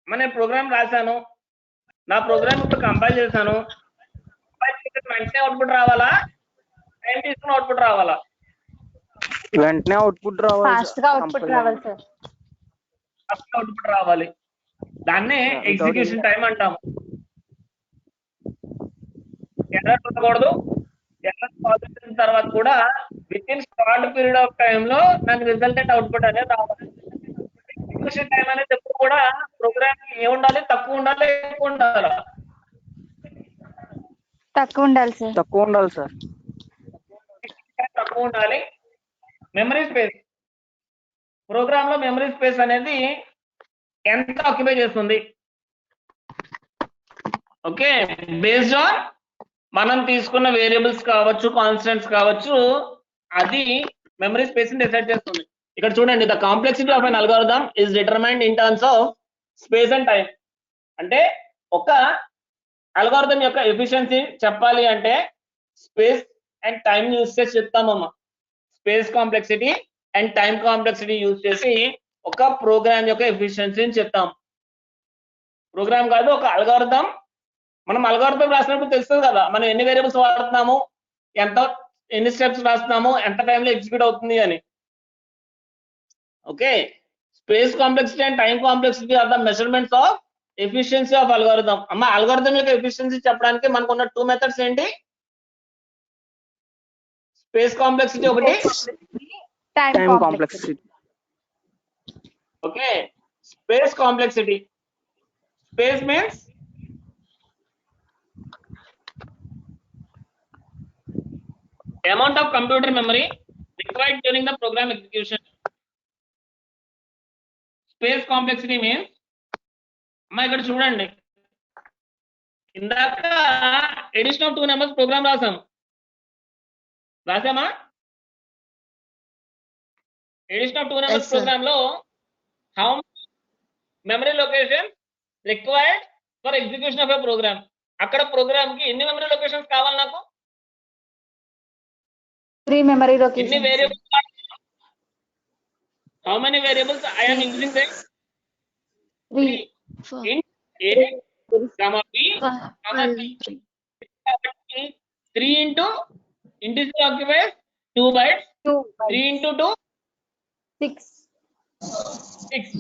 Speaker 2: నేను ప్రోగ్రామ్ రాశాను, నా ప్రోగ్రామ్ ఇప్పుడు కంపైల్ చేశాను, వెంటనే అవుట్పుట్ రావాలా, టైం తీసుకుని అవుట్పుట్ రావాలా?
Speaker 5: వెంటనే అవుట్పుట్ రావాలి,
Speaker 4: ఫాస్ట్ గా అవుట్పుట్ రావాలి సార్.
Speaker 2: ఫాస్ట్ అవుట్పుట్ రావాలి, దాన్నే ఎగ్జిక్యూషన్ టైం అంటాము. ఎర్రర్ ఉండకూడదు. ఎర్రర్ సాల్వ్ చేసిన తర్వాత కూడా with in short period of time లో నాకు రిజల్టెంట్ అవుట్పుట్ అనేది రావాలి. ఎగ్జిక్యూషన్ టైం అనేది ఎప్పుడు కూడా ప్రోగ్రామ్ ఏముండాలి, తక్కువ ఉండాలి, ఎక్కువ ఉండాలి?
Speaker 4: తక్కువ ఉండాలి సార్.
Speaker 5: తక్కువ ఉండాలి సార్.
Speaker 2: తక్కువ ఉండాలి. మెమరీ స్పేస్, ప్రోగ్రామ్ లో మెమరీ స్పేస్ అనేది ఎంత ఆక్యుపై చేస్తుంది? ఓకే, బేస్డ్ ఆన్ మనం తీసుకున్న వేరియబుల్స్ కావచ్చు, కాన్స్టెంట్స్ కావచ్చు, అది మెమరీ స్పేస్ ని డిసైడ్ చేస్తుంది. ఇక్కడ చూడండి, the complexity of an algorithm is determined in terms of space and time. అంటే ఒక అల్గోరిథం యొక్క ఎఫిషియన్సీ చెప్పాలి అంటే స్పేస్ అండ్ టైం యూజ్ చేసి చెప్తామమ్మా. Space complexity and time complexity use చేసి ఒక ప్రోగ్రామ్ యొక్క ఎఫిషియన్సీని చెప్తాం. ప్రోగ్రామ్ కాదు, ఒక అల్గోరిథం. మనం అల్గోరిథం రాసినప్పుడు తెలుస్తుంది కదా, మనం ఎన్ని వేరియబుల్స్ వాడుతున్నాము, ఎన్ని స్టెప్స్ రాస్తున్నాము, ఎంత టైంలో ఎగ్జిక్యూట్ అవుతుంది అని. Okay, space complexity and time complexity are the measurements of efficiency of algorithm. అమ్మ, అల్గోరిథం యొక్క ఎఫిషియన్సీ చెప్పడానికి మనకు ఉన్న 2 మెథడ్స్ ఏంటి? స్పేస్ కాంప్లెక్సిటీ ఒకటి,
Speaker 5: time complexity.
Speaker 2: Okay, space complexity. Space means amount of computer memory required during the program execution. Space complexity means, అమ్మా ఇక్కడ చూడండి, ఇందాక ఎడిషన్ ఆఫ్ 2 numbers ప్రోగ్రామ్ రాసామా? ఎడిషన్ ఆఫ్ 2 numbers ప్రోగ్రామ్ లో how memory location required for execution of a program. అక్కడ program కి ఎన్ని memory locations కావాలి? నాకు
Speaker 4: 3 memory
Speaker 2: ఎన్ని
Speaker 4: locations.
Speaker 2: Variables? How many variables I am using there?
Speaker 4: 3.
Speaker 2: int a comma b comma c. 3 into integer occupies 2 bytes. 3 into 2
Speaker 4: 6.
Speaker 2: 6.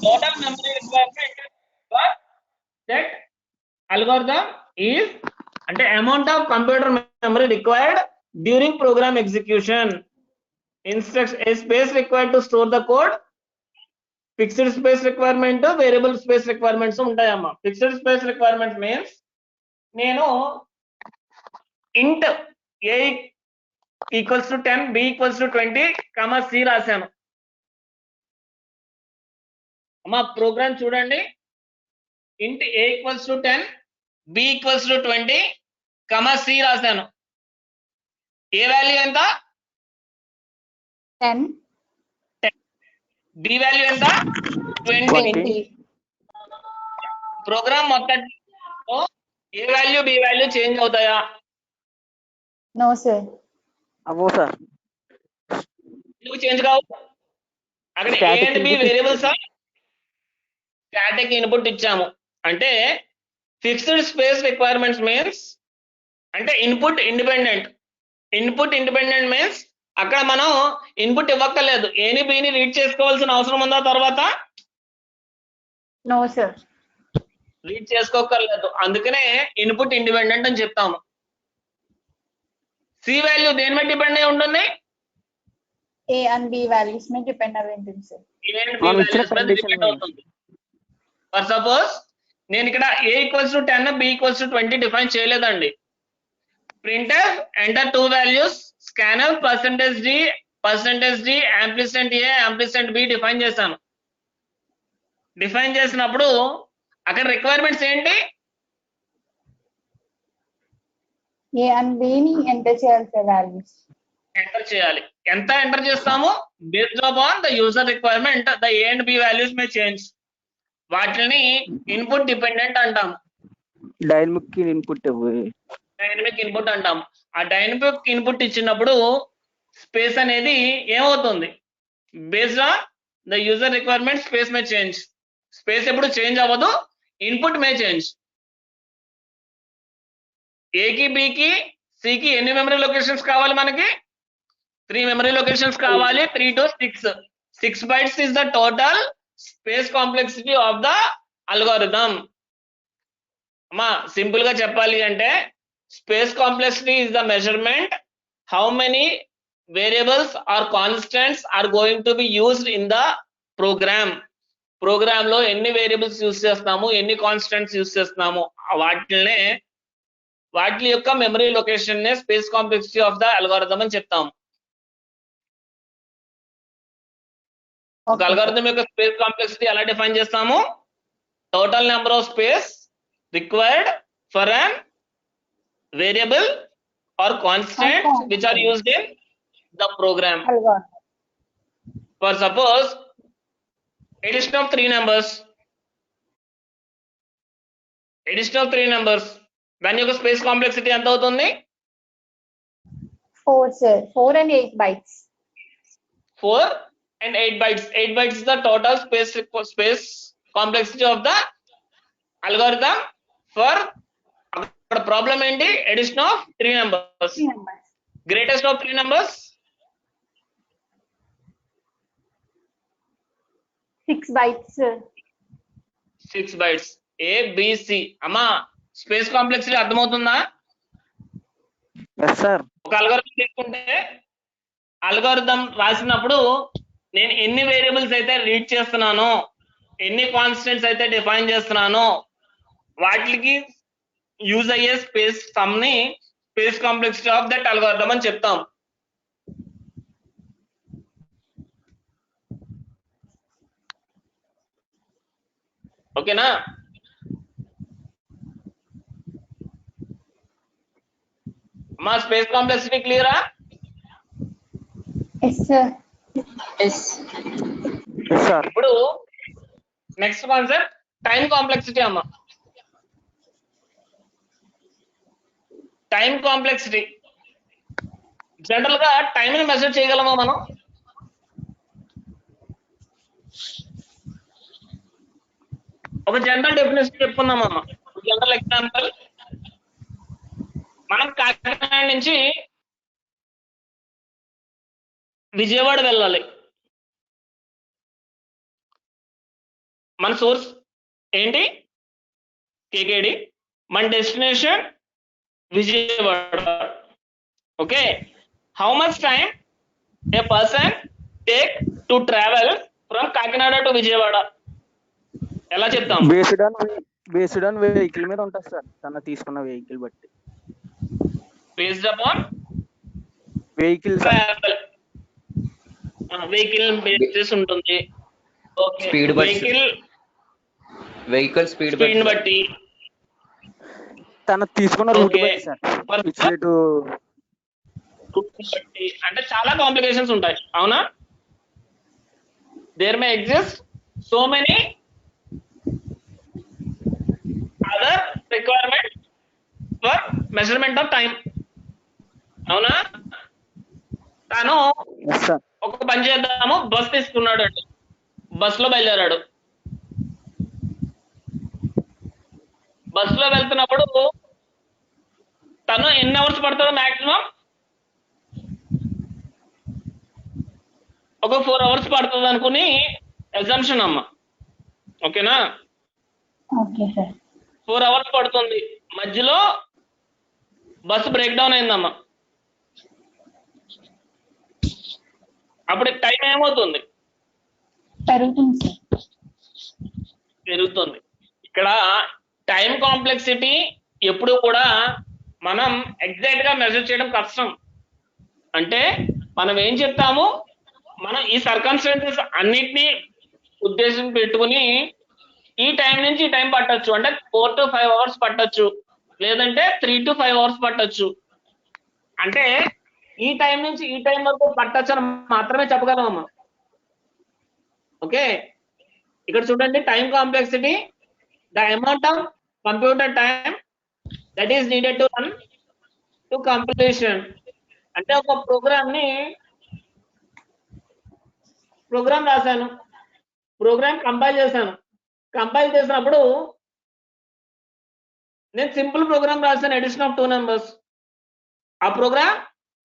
Speaker 2: Total memory requirement for that algorithm is అంటే amount of computer memory required during program execution. Instruction a space required to store the code. Fixed space requirement, variable space requirements ఉంటాయమ్మా. Fixed space requirement means నేను int a equals to 10, b equals to 20, c రాశాను. అమ్మా program చూడండి, int a equals to 10, b equals to 20, c రాశాను. ఏ value ఎంత?
Speaker 4: 10.
Speaker 2: b value ఎంత? 20. ప్రోగ్రామ్ మొత్తంలో ఏ వాల్యూ బి వాల్యూ చేంజ్ అవుతాయా?
Speaker 4: No sir.
Speaker 5: అవో సార్.
Speaker 2: ఎందుకు చేంజ్ కావు? అక్కడ A and B variables static input ఇచ్చాము. అంటే ఫిక్స్డ్ స్పేస్ రిక్వైర్మెంట్స్ మీన్స్ అంటే input independent. Input independent means అక్కడ మనం ఇన్పుట్ ఇవ్వక్కర్లేదు. ఏని బిని రీడ్ చేసుకోవాల్సిన అవసరం ఉందా? తర్వాత
Speaker 4: No sir.
Speaker 2: రీడ్ చేసుకోకర్లేదు. అందుకనే ఇన్పుట్ ఇండిపెండెంట్ అని చెప్తాము. సి వాల్యూ దేని మీద డిపెండ్ అయి ఉంటుంది?
Speaker 4: A and B values में depend అయి ఉంటుంది sir.
Speaker 5: మనం ఇచ్చిన condition
Speaker 2: అవుతుంది. ఫర్ సపోజ్ నేను ఇక్కడ a equals to 10, b equals to 20 define చేయలేదండి. Printer enter 2 values, scanner %d, ampersand a, ampersand b define చేశాను. డిఫైన్ చేసినప్పుడు అక్కడ రిక్వైర్మెంట్స్ ఏంటి?
Speaker 4: A and B ని ఎంటర్ చేయాలి సార్ వాల్యూస్.
Speaker 2: ఎంటర్ చేయాలి. ఎంత ఎంటర్ చేస్తాము? Based upon the user requirement the a and b values may change. వాటిని ఇన్పుట్ డిపెండెంట్ అంటాం.
Speaker 5: డైనమిక్ ఇన్పుట్
Speaker 2: డైనమిక్ ఇన్పుట్ అంటాం. ఆ డైనమిక్ ఇన్పుట్ ఇచ్చినప్పుడు స్పేస్ అనేది ఏమవుతుంది? Based on the user requirement space May change. Space ఎప్పుడు change అవ్వదు, input మే change. ఏకి బికి సికి ఎన్ని మెమరీ లొకేషన్స్ కావాలి? మనకి 3 మెమరీ లొకేషన్స్ కావాలి. 3 to 6. 6 bytes is the total space complexity of the algorithm. అమ్మా సింపుల్ గా చెప్పాలి అంటే space complexity is the measurement how many variables or constants are going to be used in the program. Program లో ఎన్ని variables use చేస్తున్నాము, ఎన్ని constants use చేస్తున్నాము, వాటి యొక్క మెమరీ లొకేషన్ నే space complexity of the algorithm అని చెప్తాము. ఒక అల్గోరిథం యొక్క స్పేస్ కాంప్లెక్సిటీ ఎలా డిఫైన్ చేస్తాము? Total number of space required for an variable or constant which are used in the program. For suppose addition of three numbers, దాని యొక్క space complexity ఎంత అవుతుంది?
Speaker 4: 4 sir, 4 and 8 bytes.
Speaker 2: 4 and 8 bytes. 8 bytes is the total space complexity of the algorithm for the problem ఏంటి? Addition of three numbers.
Speaker 4: 3 numbers.
Speaker 2: Greatest of three numbers?
Speaker 4: 6 bytes sir.
Speaker 2: 6 bytes. A, B, C. అమ్మా space complexity అర్థమవుతుందా?
Speaker 5: Yes sir.
Speaker 2: ఒక algorithm తీసుకుంటే algorithm రాసినప్పుడు నేను ఎన్ని variables అయితే read చేస్తున్నానో, ఎన్ని కాన్స్టెంట్స్ అయితే డిఫైన్ చేస్తున్నానో వాటికి యూజ్ అయ్యే స్పేస్ సమ్ ని space complexity of that algorithm అని చెప్తాం. ఓకేనా? మా స్పేస్ కాంప్లెక్సిటీ క్లియరా?
Speaker 4: Yes sir.
Speaker 5: Yes sir.
Speaker 2: ఇప్పుడు నెక్స్ట్ కాన్సెప్ట్ టైం కాంప్లెక్సిటీ అమ్మా. టైం కాంప్లెక్సిటీ జనరల్ గా టైం ని మెజర్ చేయగలమా మనం? ఒక జనరల్ డెఫినేషన్ చెప్పుకుందామమ్మా. జనరల్ ఎగ్జాంపుల్, మనం కాకినాడ నుంచి విజయవాడ వెళ్ళాలి. మన సోర్స్ ఏంటి? కేకేడి. మన destination Vijayawada. Okay, how much time A person take to travel from Kakinada to Vijayawada? ఎలా చెప్తాం?
Speaker 5: బేస్డ్ ఆన్ వెహికల్ మీద ఉంటుంది సార్, తన తీసుకున్న వెహికల్ బట్టి.
Speaker 2: Based upon
Speaker 5: vehicle
Speaker 2: travel, vehicle basis ఉంటుంది. ఓకే,
Speaker 6: స్పీడ్ వెహికల్ స్పీడ్
Speaker 2: బట్టి
Speaker 5: తన తీసుకున్న రూట్
Speaker 2: Okay.
Speaker 5: బట్టి సార్.
Speaker 2: బట్టి అంటే చాలా కాంప్లికేషన్స్ ఉంటాయి, అవునా? There may exist so many other requirement for measurement of time, అవునా? తను
Speaker 5: ఎస్ సార్.
Speaker 2: ఒక పని చేద్దాము, బస్ తీసుకున్నాడు అండి, బస్ లో బయలుదేరాడు. బస్ లో వెళ్తున్నప్పుడు తను ఎన్ని అవర్స్ పడుతుందో మాక్సిమం? ఒక 4 hours పడుతుంది అనుకుని ఎగ్జామ్షన్ అమ్మ. ఓకేనా?
Speaker 4: Okay sir.
Speaker 2: 4 hours పడుతుంది. మధ్యలో బస్సు బ్రేక్ డౌన్ అయిందమ్మా. అప్పుడు టైం ఏమవుతుంది?
Speaker 4: పెరుగుతుంది సార్.
Speaker 2: పెరుగుతుంది. ఇక్కడ టైం కాంప్లెక్సిటీ ఎప్పుడు కూడా మనం ఎగ్జాక్ట్ గా మెజర్ చేయడం కష్టం. అంటే మనం ఏం చెప్తాము, మనం ఈ సర్కమ్స్టాన్సెస్ అన్నిటినీ ఉద్దేశం పెట్టుకుని ఈ టైం నుంచి ఈ టైం పట్టొచ్చు, అంటే 4 to 5 hours పట్టొచ్చు, లేదంటే 3 to 5 hours పట్టొచ్చు. అంటే ఈ టైం నుంచి ఈ టైం వరకు పట్టొచ్చు అని మాత్రమే చెప్పగలమమ్మా. ఓకే, ఇక్కడ చూడండి, time complexity the amount of computer time that is needed to run to completion. అంటే ఒక ప్రోగ్రామ్ రాశాను, ప్రోగ్రామ్ కంపైల్ చేశాను. కంపైల్ చేసినప్పుడు నేను సింపుల్ ప్రోగ్రామ్ రాశాను, ఎడిషన్ ఆఫ్ 2 numbers. ఆ ప్రోగ్రామ్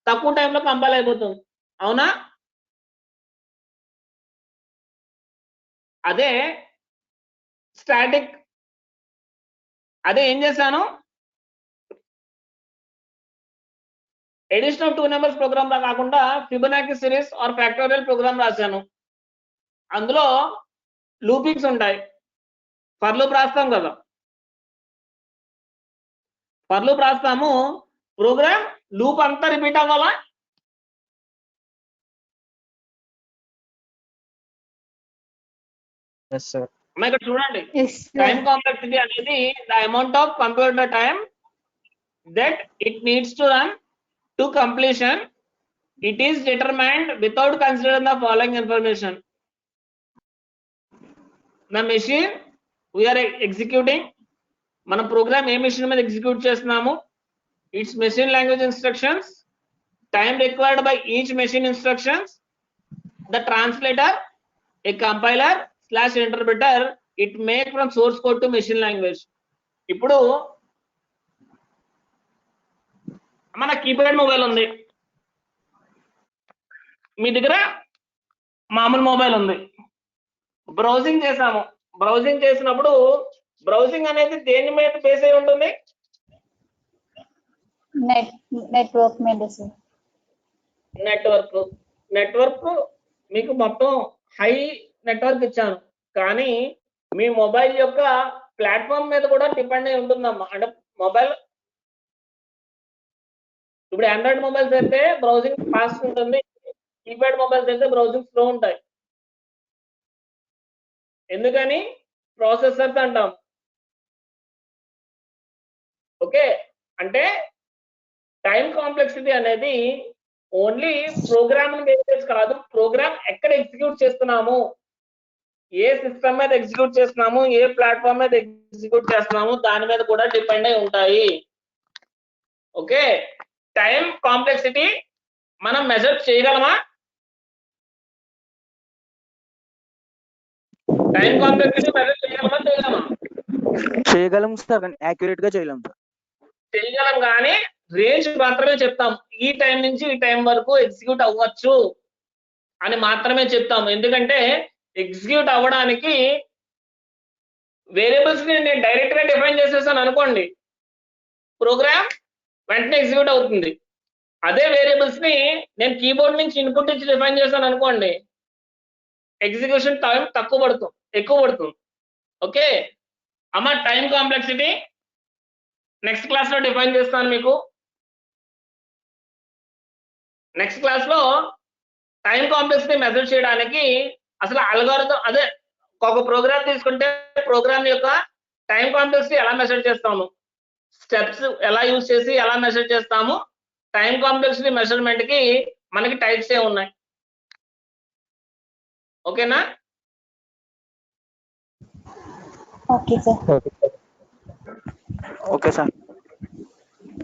Speaker 2: తక్కువ టైంలో కంపైల్ అయిపోతుంది, అవునా? అదే స్టాటిక్, అదే ఏం చేశాను, ఎడిషన్ ఆఫ్ 2 నెంబర్స్ ప్రోగ్రామ్ లా కాకుండా Fibonacci series or factorial program రాశాను. అందులో లూపింగ్స్ ఉంటాయి. ఫర్ లూప్ రాస్తాం కదా, ఫర్ లూప్ రాస్తాము, ప్రోగ్రామ్ లూప్ అంతా రిపీట్ అవ్వాలా?
Speaker 5: Yes sir.
Speaker 2: అమ్మా ఇక్కడ చూడండి,
Speaker 4: Yes, sir.
Speaker 2: టైం కాంప్లెక్సిటీ అనేది the amount of computer time that it needs to run to completion. It is determined without considering the following information. The machine we are executing, మన program ఏ machine మీద execute చేస్తున్నాము, it's machine language instructions, time required by each machine instructions, the translator, A compiler / interpreter, it make from source code to machine language. ఇప్పుడు మన keypad mobile ఉంది, మీ దగ్గర మామూలు mobile ఉంది, బ్రౌజింగ్ చేసాము. బ్రౌజింగ్ చేసినప్పుడు బ్రౌజింగ్ అనేది దేని మీద బేస్ అయి ఉంటుంది?
Speaker 4: నెట్వర్క్ మీద సార్.
Speaker 2: నెట్వర్క్ మీకు మొత్తం హై నెట్వర్క్ ఇచ్చాను, కానీ మీ మొబైల్ యొక్క ప్లాట్ఫామ్ మీద కూడా డిపెండ్ అయి ఉంటుందమ్మా. అంటే మొబైల్ ఇప్పుడు ఆండ్రాయిడ్ మొబైల్స్ అయితే బ్రౌజింగ్ ఫాస్ట్ ఉంటుంది, కీప్యాడ్ మొబైల్స్ అయితే బ్రౌజింగ్ స్లో ఉంటాయి. ఎందుకని? ప్రాసెసర్స్ అంటాం. ఓకే, అంటే టైం కాంప్లెక్సిటీ అనేది ఓన్లీ ప్రోగ్రామ్ బేస్ కాదు, ప్రోగ్రామ్ ఎక్కడ ఎగ్జిక్యూట్ చేస్తున్నాము, ఏ సిస్టమ్ మీద ఎగ్జిక్యూట్ చేస్తున్నాము, ఏ ప్లాట్ఫామ్ మీద ఎగ్జిక్యూట్ చేస్తున్నాము, దాని మీద కూడా డిపెండ్ అయి ఉంటాయి. ఓకే, టైం కాంప్లెక్సిటీ మనం మెజర్ చేయగలమా? టైం కాంప్లెక్సిటీ మెజర్ చేయగలమా?
Speaker 5: చేయగలం సార్, యాక్యురేట్ గా చేయలేం సార్.
Speaker 2: చేయగలం, కానీ రేంజ్ మాత్రమే చెప్తాం. ఈ టైం నుంచి ఈ టైం వరకు ఎగ్జిక్యూట్ అవ్వచ్చు అని మాత్రమే చెప్తాము. ఎందుకంటే ఎగ్జిక్యూట్ అవ్వడానికి వేరియబుల్స్ ని నేను డైరెక్ట్ గా డిఫైన్ చేసేసాను అనుకోండి, ప్రోగ్రామ్ వెంటనే ఎగ్జిక్యూట్ అవుతుంది. అదే వేరియబుల్స్ ని నేను కీబోర్డ్ నుంచి ఇన్పుట్ ఇచ్చి డిఫైన్ చేశాను అనుకోండి, ఎగ్జిక్యూషన్ టైం ఎక్కువ పడుతుంది. ఓకే అమ్మ, టైం కాంప్లెక్సిటీ నెక్స్ట్ క్లాస్ లో డిఫైన్ చేస్తాను మీకు. నెక్స్ట్ క్లాస్ లో టైం కాంప్లెక్సిటీ మెజర్ చేయడానికి అసలు అల్గోరిథం, అదే ఒక ప్రోగ్రామ్ తీసుకుంటే ప్రోగ్రామ్ యొక్క టైం కాంప్లెక్సిటీ ఎలా మెజర్ చేస్తాము, స్టెప్స్ ఎలా యూజ్ చేసి ఎలా మెజర్ చేస్తాము, టైం కాంప్లెక్సిటీ మెజర్మెంట్ కి మనకి టైప్స్ ఏ ఉన్నాయి. ఓకేనా?
Speaker 4: Okay sir.
Speaker 5: Okay sir.